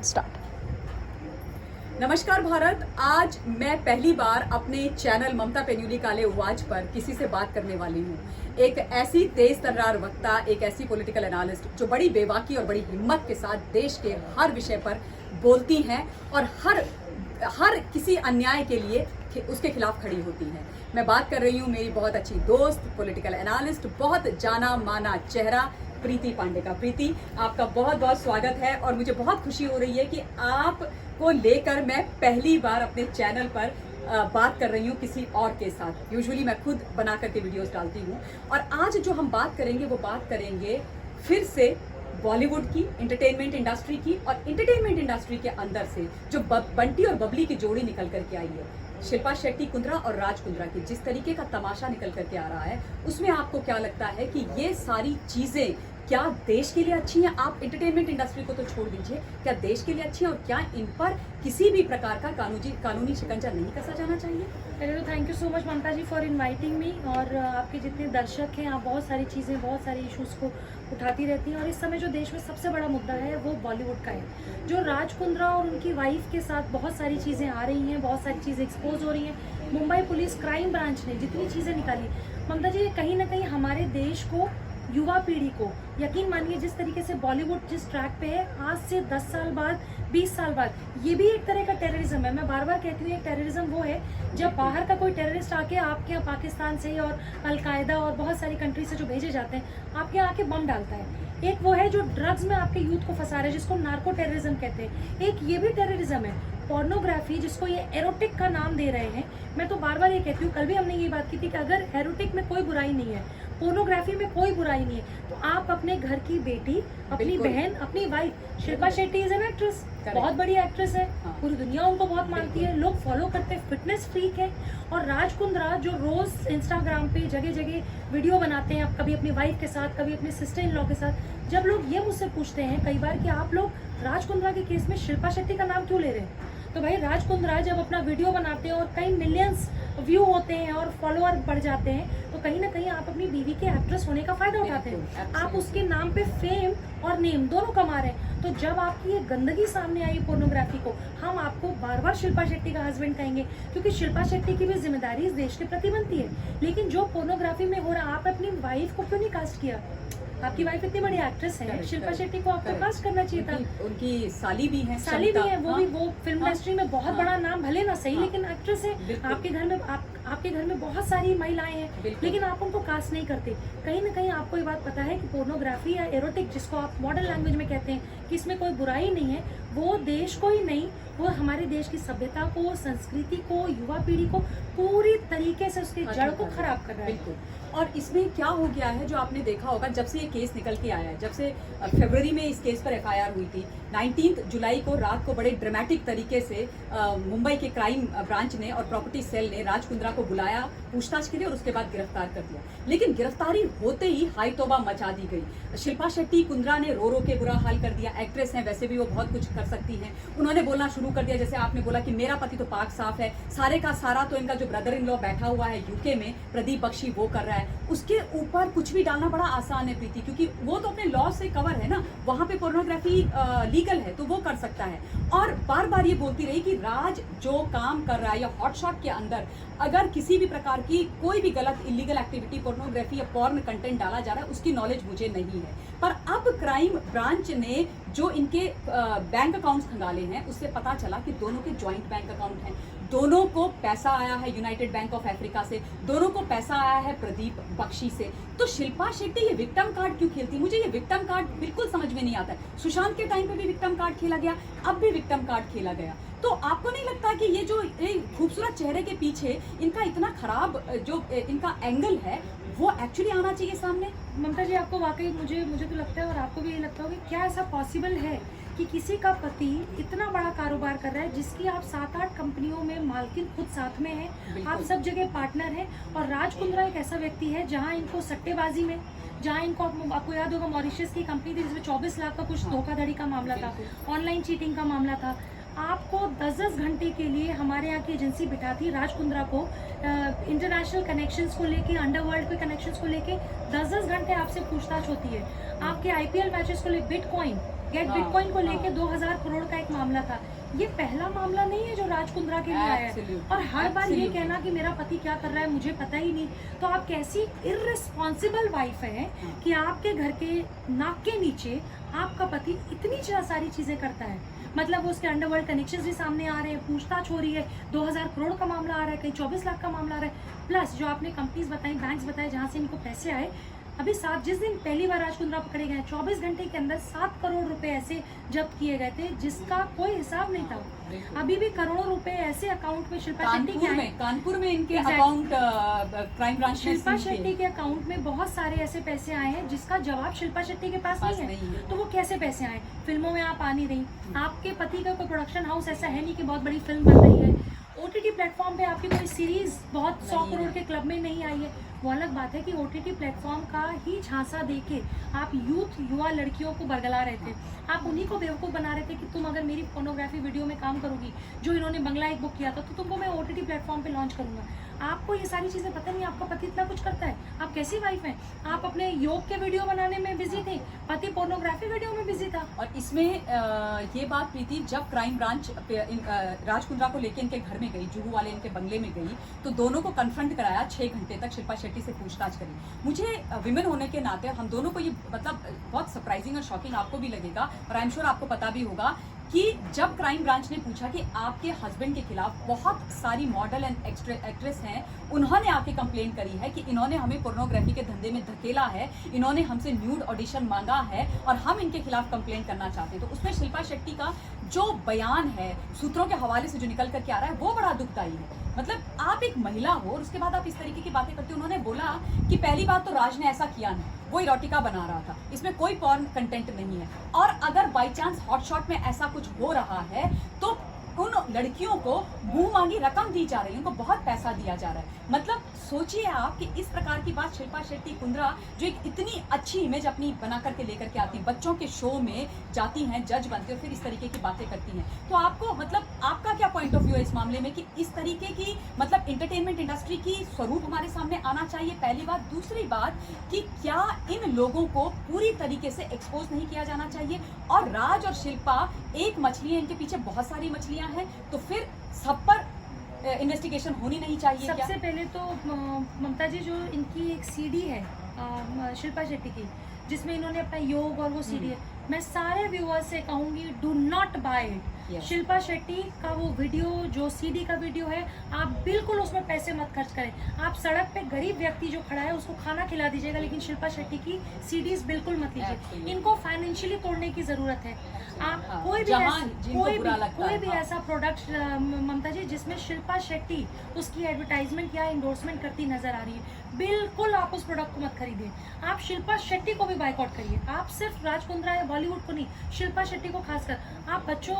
Start. नमस्कार भारत। आज मैं पहली बार अपने चैनल ममता पेन्यूली काले उवाच पर किसी से बात करने वाली हूँ। एक ऐसी तेज तर्रार वक्ता, एक ऐसी पॉलिटिकल एनालिस्ट जो बड़ी बेबाकी और बड़ी हिम्मत के साथ देश के हर विषय पर बोलती हैं और हर किसी अन्याय के लिए उसके खिलाफ खड़ी होती हैं। मैं बात कर रही हूँ मेरी बहुत अच्छी दोस्त, पॉलिटिकल एनालिस्ट, बहुत जाना माना चेहरा प्रीति पांडे का। प्रीति, आपका बहुत बहुत स्वागत है और मुझे बहुत खुशी हो रही है कि आपको लेकर मैं पहली बार अपने चैनल पर बात कर रही हूँ किसी और के साथ। यूजुअली मैं खुद बना करके वीडियोस डालती हूँ और आज जो हम बात करेंगे वो बात करेंगे फिर से बॉलीवुड की, एंटरटेनमेंट इंडस्ट्री की, और एंटरटेनमेंट इंडस्ट्री के अंदर से जो बंटी और बबली की जोड़ी निकल करके आई है, शिल्पा शेट्टी कुंद्रा और राज कुंद्रा की जिस तरीके का तमाशा निकल करके आ रहा है, उसमें आपको क्या लगता है कि ये सारी चीजें क्या देश के लिए अच्छी हैं? आप एंटरटेनमेंट इंडस्ट्री को तो छोड़ दीजिए, क्या देश के लिए अच्छी है और क्या इन पर किसी भी प्रकार का कानूनी शिकंजा नहीं कसा जाना चाहिए? पहले तो thank you so much Mamta ji for inviting me. और आपके जितने दर्शक हैं, आप बहुत सारी चीज़ें, बहुत सारे इश्यूज़ को उठाती रहती हैं। और इस समय जो देश में सबसे बड़ा मुद्दा है वो बॉलीवुड का है। जो राज कुंद्रा और उनकी वाइफ के साथ बहुत सारी चीज़ें आ रही हैं, बहुत सारी चीज़ें एक्सपोज हो रही हैं। मुंबई पुलिस क्राइम ब्रांच ने जितनी चीज़ें निकाली, ममता जी, कहीं ना कहीं हमारे देश को, युवा पीढ़ी को, यकीन मानिए जिस तरीके से बॉलीवुड जिस ट्रैक पे है, आज से 10 साल बाद, 20 साल बाद, ये भी एक तरह का टेररिज्म है। मैं बार बार कहती हूँ, एक टेररिज्म वो है जब बाहर का कोई टेररिस्ट आके आपके यहाँ पाकिस्तान से और अलकायदा और बहुत सारी कंट्री से जो भेजे जाते हैं, आपके यहाँ आके बम डालता है। एक वो है जो ड्रग्स में आपके यूथ को फंसा रहा है, जिसको नार्को टेररिज्म कहते हैं। एक ये भी टेररिज्म है, पोर्नोग्राफी, जिसको ये एरोटिक का नाम दे रहे हैं। मैं तो बार बार ये कहती हूँ, कल भी हमने ये बात की थी कि अगर एरोटिक में कोई बुराई नहीं है, पोर्नोग्राफी में कोई बुराई नहीं है, तो आप अपने घर की बेटी, अपनी बहन, अपनी wife, Shilpa Shetty is an actress, बहुत बड़ी एक्ट्रेस है, पूरी दुनिया उनको बहुत मानती है, लोग फॉलो करते हैं, फिटनेस फ्रीक है। और राज कुंद्रा जो रोज इंस्टाग्राम पे जगह जगह वीडियो बनाते हैं, कभी अपनी वाइफ के साथ, कभी अपने सिस्टर इन लॉ के साथ, जब लोग ये मुझसे पूछते हैं कई बार कि आप लोग राज कुंद्रा के केस में शिल्पा शेट्टी का नाम क्यों ले रहे हैं, तो भाई राज कुंद्रा जब अपना वीडियो बनाते हैं और कई मिलियंस व्यू होते हैं और फॉलोअर बढ़ जाते हैं, तो कहीं ना कहीं आप अपनी बीवी के एक्ट्रेस होने का फायदा उठाते हैं। आप उसके नाम पे फेम और नेम दोनों कमा रहे हैं। तो जब आपकी ये गंदगी सामने आई पोर्नोग्राफी को, हम आपको बार बार शिल्पा शेट्टी का हस्बैंड कहेंगे, क्योंकि शिल्पा शेट्टी की भी जिम्मेदारी इस देश के प्रति बनती है। लेकिन जो पोर्नोग्राफी में हो रहा, आप अपनी वाइफ को क्यों नहीं कास्ट किया? आपकी वाइफ इतनी बड़ी एक्ट्रेस है, शिल्पा शेट्टी को आपको कास्ट करना चाहिए था। उनकी साली भी है, वो फिल्म इंडस्ट्री में बहुत बड़ा नाम, भले ना सही, लेकिन एक्ट्रेस है। आपके घर में बहुत सारी महिलाएं हैं, लेकिन आप उनको कास्ट नहीं करते। कहीं ना कहीं आपको ये बात पता है कि पोर्नोग्राफी या एरोटिक, जिसको आप मॉडर्न लैंग्वेज में कहते हैं, कि इसमें कोई बुराई नहीं है, वो देश को ही नहीं, वो हमारे देश की सभ्यता को, संस्कृति को, युवा पीढ़ी को पूरी तरीके से उसकी जड़ को खराब कर रहा है। और इसमें क्या हो गया है, जो आपने देखा होगा, जब से ये केस निकल के आया है, जब से फरवरी में इस केस पर एफआईआर हुई थी, 19 जुलाई को रात को बड़े ड्रामेटिक तरीके से मुंबई के क्राइम ब्रांच ने और प्रॉपर्टी सेल ने राज कुंद्रा को बुलाया पूछताछ के लिए और उसके बाद गिरफ्तार कर दिया। लेकिन गिरफ्तारी होते ही हाई तौबा मचा दी गई। शिल्पा शेट्टी कुंद्रा ने रो रो के बुरा हाल कर दिया। एक्ट्रेस हैं, वैसे भी वो बहुत कुछ कर सकती हैं। उन्होंने बोलना शुरू कर दिया, जैसे आपने बोला कि मेरा पति तो पाक साफ है, सारे का सारा तो इनका जो ब्रदर इन लॉ बैठा हुआ है यूके में, प्रदीप बख्शी, वो कर रहा है। उसके ऊपर कुछ भी डालना बड़ा आसान है प्रीति, क्योंकि वो तो अपने लॉ से कवर है ना, वहां पे पोर्नोग्राफी लीगल है तो वो कर सकता है। और बार बार ये बोलती रही कि राज जो काम कर रहा है, या हॉटशॉट के अंदर अगर किसी भी प्रकार की कोई भी गलत इलीगल एक्टिविटी, पोर्नोग्राफी या पॉर्न कंटेंट डाला जा रहा है, उसकी नॉलेज मुझे नहीं है। पर अब क्राइम ब्रांच ने जो इनके बैंक अकाउंट्स खंगाले हैं, उससे पता चला कि दोनों के ज्वाइंट बैंक अकाउंट हैं, दोनों को पैसा आया है यूनाइटेड बैंक ऑफ अफ्रीका से, दोनों को पैसा आया है प्रदीप बख्शी से। तो शिल्पा शेट्टी ये विक्टिम कार्ड क्यों खेलती? मुझे ये विक्टिम कार्ड बिल्कुल समझ में नहीं आता है। सुशांत के टाइम पे भी विक्टिम कार्ड खेला गया, अब भी विक्टिम कार्ड खेला गया। तो आपको नहीं लगता कि ये जो खूबसूरत चेहरे के पीछे इनका इतना खराब जो इनका एंगल है, वो एक्चुअली आना चाहिए सामने? ममता जी, आपको वाकई, मुझे तो लगता है और आपको भी ये लगता होगा, क्या ऐसा पॉसिबल है कि किसी का पति इतना बड़ा कारोबार कर रहा है, जिसकी आप 7-8 कंपनियों में मालकिन खुद साथ में है, आप सब जगह पार्टनर हैं, और राज कुंद्रा एक ऐसा व्यक्ति है जहां इनको सट्टेबाजी में, जहां इनको, आपको याद होगा मॉरिशस की कंपनी थी जिसमें 24 लाख का कुछ धोखाधड़ी का मामला था, ऑनलाइन चीटिंग का मामला था। आपको 10-10 घंटे के लिए हमारे यहाँ की एजेंसी बिठा थी राज कुंद्रा को, इंटरनेशनल कनेक्शंस को लेके, अंडरवर्ल्ड के कनेक्शंस को लेके 10-10 घंटे आपसे पूछताछ होती है। आपके आईपीएल मैचेस को लेके, बिटकॉइन को लेके 2000 करोड़ का एक मामला था, ये पहला मामला नहीं है जो राज कुंद्रा के लिए आया है। Absolutely, और हर बार ये absolutely. कहना कि मेरा पति क्या कर रहा है मुझे पता ही नहीं, तो आप कैसी इर्रिस्पॉन्सिबल वाइफ है कि आपके घर के नाक के नीचे आपका पति इतनी सारी चीजें करता है। मतलब वो उसके अंडरवर्ल्ड कनेक्शंस भी सामने आ रहे हैं, पूछताछ हो रही है, 2000 करोड़ का मामला आ रहा है, कहीं 24 लाख का मामला आ रहा है, प्लस जो आपने कंपनीज बताई, बैंक्स बताए जहाँ से इनको पैसे आए, अभी जिस दिन पहली बार राज कुंद्रा पकड़े गए 24 घंटे के अंदर 7 करोड़ रुपए ऐसे जब्त किए गए थे जिसका कोई हिसाब नहीं था। अभी भी करोड़ों रुपए ऐसे अकाउंट में शिल्पा शेट्टी के आए, कानपुर में इनके Exactly. अकाउंट क्राइम ब्रांच ने शिल्पा सील किए। शेट्टी के अकाउंट में बहुत सारे ऐसे पैसे आए हैं जिसका जवाब शिल्पा शेट्टी के पास नहीं है। तो वो कैसे पैसे आए? फिल्मों में आप आ नहीं रही, आपके पति का कोई प्रोडक्शन हाउस ऐसा है नहीं कि बहुत बड़ी फिल्म बन रही है, ओटीटी प्लेटफॉर्म पे आपकी कोई सीरीज बहुत 100 करोड़ के क्लब में नहीं आई है। वो अलग बात है कि ओटीटी प्लेटफॉर्म का ही झांसा देके आप युवा लड़कियों को बरगला रहे थे, आप उन्हीं को बेवकूफ़ बना रहे थे कि तुम अगर मेरी फोनोग्राफी वीडियो में काम करोगी, जो इन्होंने बंगला एक बुक किया था, तो तुमको मैं ओटीटी प्लेटफॉर्म पे लॉन्च करूंगा। आपको ये सारी चीज़ें पता नहीं, आपका पति इतना कुछ करता है, आप कैसी वाइफ हैं? आप अपने योग के वीडियो बनाने में बिजी थे, पति पोर्नोग्राफी वीडियो में बिजी था। और इसमें ये बात प्रीति, जब क्राइम ब्रांच राज कुंद्रा को लेके इनके घर में गई, जुहू वाले इनके बंगले में गई, तो दोनों को कन्फ्रंट कराया, 6 घंटे तक शिल्पा शेट्टी से पूछताछ करी। मुझे विमेन होने के नाते हम दोनों को ये मतलब बहुत सरप्राइजिंग और शॉकिंग आपको भी लगेगा और आई एम श्योर आपको पता भी होगा कि जब क्राइम ब्रांच ने पूछा कि आपके हस्बैंड के खिलाफ बहुत सारी मॉडल एंड एक्ट्रेस हैं, उन्होंने आके कंप्लेंट करी है कि इन्होंने हमें पोर्नोग्राफी के धंधे में धकेला है, इन्होंने हमसे न्यूड ऑडिशन मांगा है और हम इनके खिलाफ कंप्लेंट करना चाहते हैं। तो उसमें शिल्पा शेट्टी का जो बयान है, सूत्रों के हवाले से जो निकल करके आ रहा है, वो बड़ा दुखदायी है। मतलब आप एक महिला हो और उसके बाद आप इस तरीके की बातें करते हो। उन्होंने बोला कि पहली बात तो राज ने ऐसा किया नहीं, वो इरोटिका बना रहा था, इसमें कोई पॉर्न कंटेंट नहीं है, और अगर बाई चांस हॉटशॉट में ऐसा कुछ हो रहा है तो उन लड़कियों को मुंह मांगी रकम दी जा रही है, उनको बहुत पैसा दिया जा रहा है। मतलब सोचिए आप कि इस प्रकार की बात शिल्पा शेट्टी कुंद्रा, जो एक इतनी अच्छी इमेज अपनी बना करके लेकर के आती, बच्चों के शो में जाती हैं, जज बनती है, फिर इस तरीके की बातें करती हैं। तो आपको मतलब आपका क्या पॉइंट ऑफ व्यू है इस मामले में कि इस तरीके की मतलब इंटरटेनमेंट इंडस्ट्री की स्वरूप हमारे सामने आना चाहिए, पहली बात। दूसरी बात कि क्या इन लोगों को पूरी तरीके से एक्सपोज नहीं किया जाना चाहिए? और राज और शिल्पा एक मछली है, इनके पीछे बहुत सारी मछलियां हैं, तो फिर सब पर इन्वेस्टिगेशन होनी नहीं चाहिए? सबसे पहले तो ममता जी, जो इनकी एक सीडी है शिल्पा शेट्टी की, जिसमें इन्होंने अपना योग और वो सीडी है, मैं सारे व्यूअर्स से कहूंगी do not buy it. Yes. Shilpa Shetty का वो वीडियो, जो सीडी का वीडियो है, आप बिल्कुल उसमें पैसे मत खर्च करें। आप सड़क पे गरीब व्यक्ति जो खड़ा है उसको खाना खिला दीजिएगा, लेकिन शिल्पा शेट्टी की सीडीज बिल्कुल मत लीजिए। इनको फाइनेंशियली तोड़ने की जरूरत है। आप कोई भी ऐसा प्रोडक्ट ममता जी जिसमें शिल्पा शेट्टी उसकी एडवर्टाइजमेंट या इंडोर्समेंट करती नजर आ रही है, बिल्कुल आप उस प्रोडक्ट को मत खरीदिए। आप शिल्पा शेट्टी को भी बायकॉट करिए। आप सिर्फ राज कुंद्रा या बॉलीवुड को नहीं, शिल्पा शेट्टी को खासकर। आप बच्चों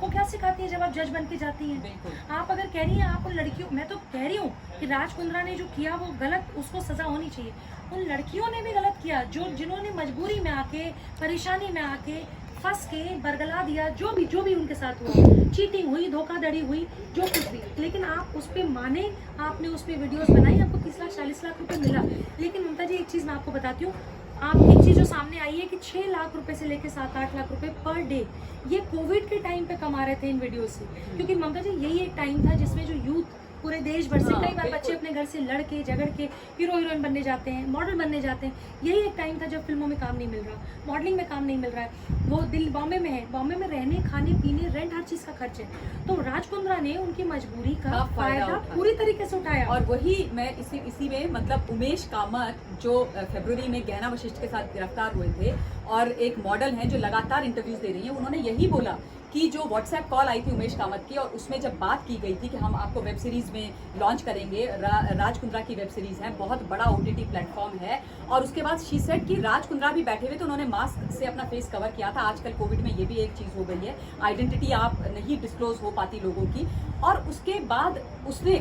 को क्या सिखाती है जब आप जज बन के जाती हैं? आप अगर कह रही हैं आप उन लड़कियों, मैं तो कह रही हूँ कि राज कुंद्रा ने जो किया वो गलत, उसको सजा होनी चाहिए। उन लड़कियों ने भी गलत किया जिन्होंने मजबूरी में आके, परेशानी में आके फंस के बरगला दिया, जो भी उनके साथ हुआ, चीटिंग हुई, धोखाधड़ी हुई, जो कुछ भी, लेकिन आप उस पर माने, आपने उस पर वीडियोस बनाई, आपको 30 लाख 40 लाख रुपए मिला। लेकिन ममता जी एक चीज़ मैं आपको बताती हूँ, आप एक चीज़ जो सामने आई है कि 6 लाख रुपए से लेकर 7-8 लाख रुपए पर डे ये कोविड के टाइम पे कमा रहे थे इन वीडियो से। क्योंकि ममता जी यही एक टाइम था जिसमें जो यूथ पूरे देश भर से कई बार बच्चे अपने घर से लड़के झगड़ के हीरो हीरोइन बनने जाते हैं, मॉडल बनने जाते हैं। यही एक टाइम था जब फिल्मों में काम नहीं मिल रहा, मॉडलिंग में काम नहीं मिल रहा है। वो बॉम्बे में है, बॉम्बे में रहने, खाने, पीने, रेंट, हर चीज का खर्च है। तो राज कुंद्रा ने उनकी मजबूरी का फायदा पूरी तरीके से उठाया। और वही मैं इसी में मतलब उमेश कामत, जो फरवरी में गहना वशिष्ठ के साथ गिरफ्तार हुए थे और एक मॉडल हैं जो लगातार इंटरव्यूज दे रही हैं, उन्होंने यही बोला कि जो व्हाट्सएप कॉल आई थी उमेश कामत की और उसमें जब बात की गई थी कि हम आपको वेब सीरीज में लॉन्च करेंगे, राज कुंद्रा की वेब सीरीज है, बहुत बड़ा ओटीटी प्लेटफॉर्म है, और उसके बाद शी सेड कि राज कुंद्रा भी बैठे हुए, तो उन्होंने मास्क से अपना फेस कवर किया था। आजकल कोविड में ये भी एक चीज हो गई है, आइडेंटिटी आप नहीं डिस्क्लोज हो पाती लोगों की। और उसके बाद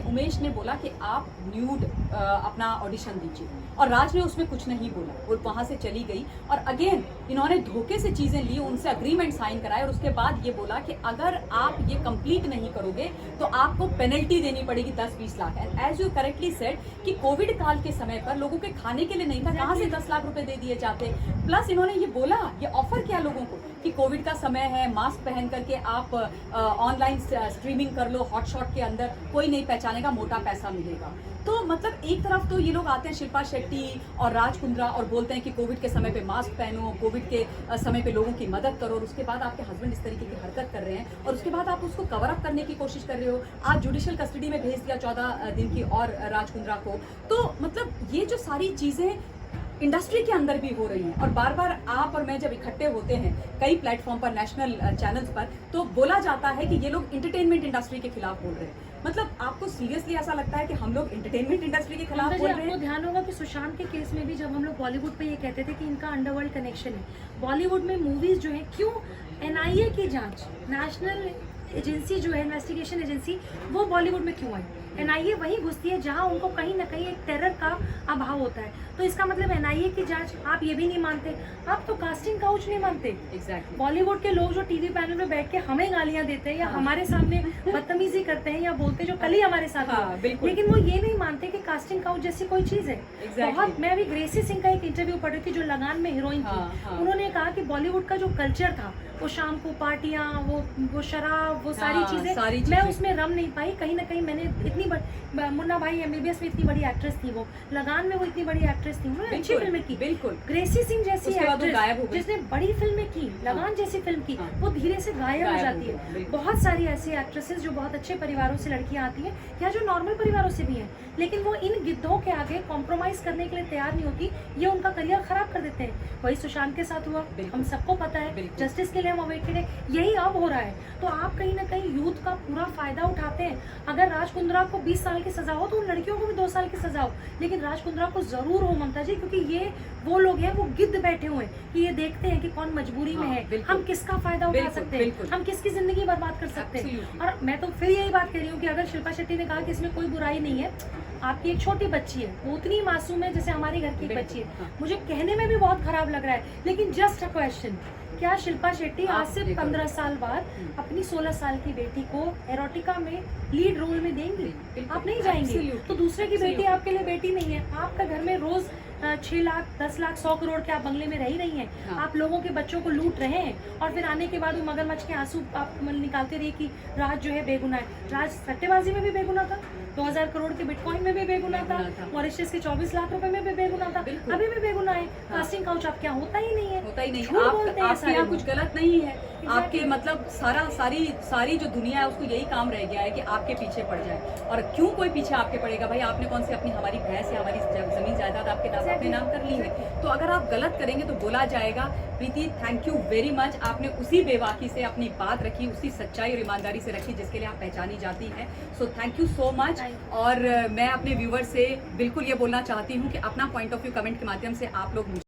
उमेश ने बोला कि आप न्यूड अपना ऑडिशन दीजिए, और राज ने उसमें कुछ नहीं बोला, वो वहां से चली गई। और अगेन इन्होंने धोखे से चीजें ली, उनसे अग्रीमेंट साइन कराए, और उसके बाद ये बोला कि अगर आप ये कंप्लीट नहीं करोगे तो आपको पेनल्टी देनी पड़ेगी 10-20 lakh. And as you correctly said कि कोविड काल के समय पर लोगों के खाने के लिए नहीं था, कहां से 10 लाख रुपए दे दिए जाते। प्लस इन्होंने ये बोला, ये ऑफर किया लोगों को कि कोविड का समय है, मास्क पहन करके आप ऑनलाइन स्ट्रीमिंग कर लो, हॉटशॉट के अंदर कोई नहीं पहचानेगा, मोटा पैसा मिलेगा। तो मतलब एक तरफ तो ये लोग आते हैं शिल्पा शेट्टी और राज कुंद्रा और बोलते हैं कि कोविड के समय पे मास्क पहनो, कोविड के समय पे लोगों की मदद करो, और उसके बाद आपके हस्बैंड इस तरीके की हरकत कर रहे हैं और उसके बाद आप उसको कवर अप करने की कोशिश कर रहे हो। आज जुडिशियल कस्टडी में भेज दिया 14 दिन की और राज कुंद्रा को। तो मतलब ये जो सारी चीजें इंडस्ट्री के अंदर भी हो रही हैं, और बार बार आप और मैं जब इकट्ठे होते हैं कई प्लेटफॉर्म पर, नेशनल चैनल्स पर, तो बोला जाता है कि ये लोग इंटरटेनमेंट इंडस्ट्री के खिलाफ बोल रहे हैं। मतलब आपको सीरियसली ऐसा लगता है कि हम लोग इंटरटेनमेंट इंडस्ट्री के खिलाफ बोल रहे हैं? आपको ध्यान होगा कि सुशांत के केस में भी जब हम लोग बॉलीवुड पे ये कहते थे कि इनका अंडरवर्ल्ड कनेक्शन है, बॉलीवुड में मूवीज जो है, क्यों एनआईए की जांच, नेशनल एजेंसी जो है, इन्वेस्टिगेशन एजेंसी, वो बॉलीवुड में क्यों आई? एनआईए वहीं घुसती है जहां उनको कहीं ना कहीं एक टेरर का अभाव होता है। तो इसका मतलब एनआईए की जांच आप ये भी नहीं मानते, आप तो कास्टिंग काउच नहीं मानते। एग्जैक्टली। बॉलीवुड के लोग जो टीवी पैनल में बैठ के हमें गालियां देते हैं या हमारे सामने बदतमीजी करते हैं या बोलते हैं जो कल ही हमारे साथ हुआ, लेकिन वो ये नहीं मानते कि कास्टिंग काउच जैसी कोई चीज है। बहुत, मैं अभी ग्रेसी सिंह का एक इंटरव्यू पढ़ रही थी जो लगान में हीरोइन थी। उन्होंने कहा कि बॉलीवुड का जो कल्चर था, वो शाम को पार्टियां, वो शराब, वो सारी चीजें, मैं उसमें रम नहीं पाई। कहीं ना कहीं मैंने इतनी मुन्ना भाई एमबीबीएस में इतनी बड़ी एक्ट्रेस थी, वो लगान में वो इतनी बड़ी एक्ट्रेस थी, उन्होंने अच्छी फिल्में की। बिल्कुल। ग्रेसी सिंह जैसी एक्ट्रेस जिसने बड़ी फिल्में की, लगान जैसी फिल्म की, वो धीरे से गायब हो जाती है। बहुत सारी ऐसी एक्ट्रेसेस जो बहुत अच्छे परिवारों से लड़कियां आती हैं या जो नॉर्मल परिवारों से भी हैं, लेकिन वो इन गिद्धों के आगे कॉम्प्रोमाइज करने के लिए तैयार नहीं होती, ये उनका करियर खराब कर देते हैं। वही सुशांत के साथ हुआ, हम सबको पता है, जस्टिस के लिए हम अवेटेड है, यही अब हो रहा है। तो आप कहीं ना कहीं यूथ का पूरा फायदा उठाते हैं। अगर राज कुंद्रा को 20 साल की सजा हो तो उन लड़कियों को भी 2 साल की सजा हो, लेकिन राज कुंद्रा को जरूर हो ममता जी, क्योंकि ये वो लोग हैं, वो गिद्ध बैठे हुए हैं कि ये देखते हैं कि कौन मजबूरी में है, हम किसका फायदा उठा सकते हैं, हम किसकी जिंदगी बर्बाद कर सकते हैं। और मैं तो फिर यही बात कह रही हूँ कि अगर शिल्पा शेट्टी ने कहा कि इसमें कोई बुराई नहीं है, आपकी एक छोटी बच्ची है, वो उतनी मासूम है जैसे हमारे घर की एक बच्ची है, मुझे कहने में भी बहुत खराब लग रहा है, लेकिन जस्ट अ क्वेश्चन, क्या शिल्पा शेट्टी आज से 15 साल बाद अपनी 16 साल की बेटी को एरोटिका में लीड रोल में देंगी? आप नहीं जाएंगे। तो दूसरे की बेटी आपके लिए बेटी नहीं है। आपका घर में रोज 6 लाख 10 लाख 100 करोड़ के आप बंगले में रह ही नहीं है। आप लोगों के बच्चों को लूट रहे हैं और फिर आने के बाद वो मगरमच्छ के आंसू आप निकालते रहिए कि राज जो है बेगुनाह है। राज सट्टेबाजी में भी बेगुनाह था, 2000 करोड़ के बिटकॉइन में भी बेगुनाह था, मॉरिशस के 24 लाख रुपए में भी बेगुनाह था, अभी भी बेगुनाह है। कास्टिंग काउच आप क्या होता ही नहीं है, होता ही नहीं। आपके यहाँ कुछ गलत नहीं है, आपके मतलब सारी जो दुनिया है उसको यही काम रह गया है कि आपके पीछे पड़ जाए। और क्यों कोई पीछे आपके पड़ेगा भाई? आपने कौन सी अपनी हमारी भैंस या हमारी जमीन जायदाद आपके अपने नाम कर ली है, तो अगर आप गलत करेंगे तो बोला जाएगा। प्रीति, थैंक यू वेरी मच, आपने उसी बेबाकी से अपनी बात रखी, उसी सच्चाई और ईमानदारी से रखी जिसके लिए आप पहचानी जाती हैं। So thank you so much. और मैं अपने व्यूवर से बिल्कुल ये बोलना चाहती हूँ कि अपना पॉइंट ऑफ व्यू कमेंट के माध्यम से आप लोग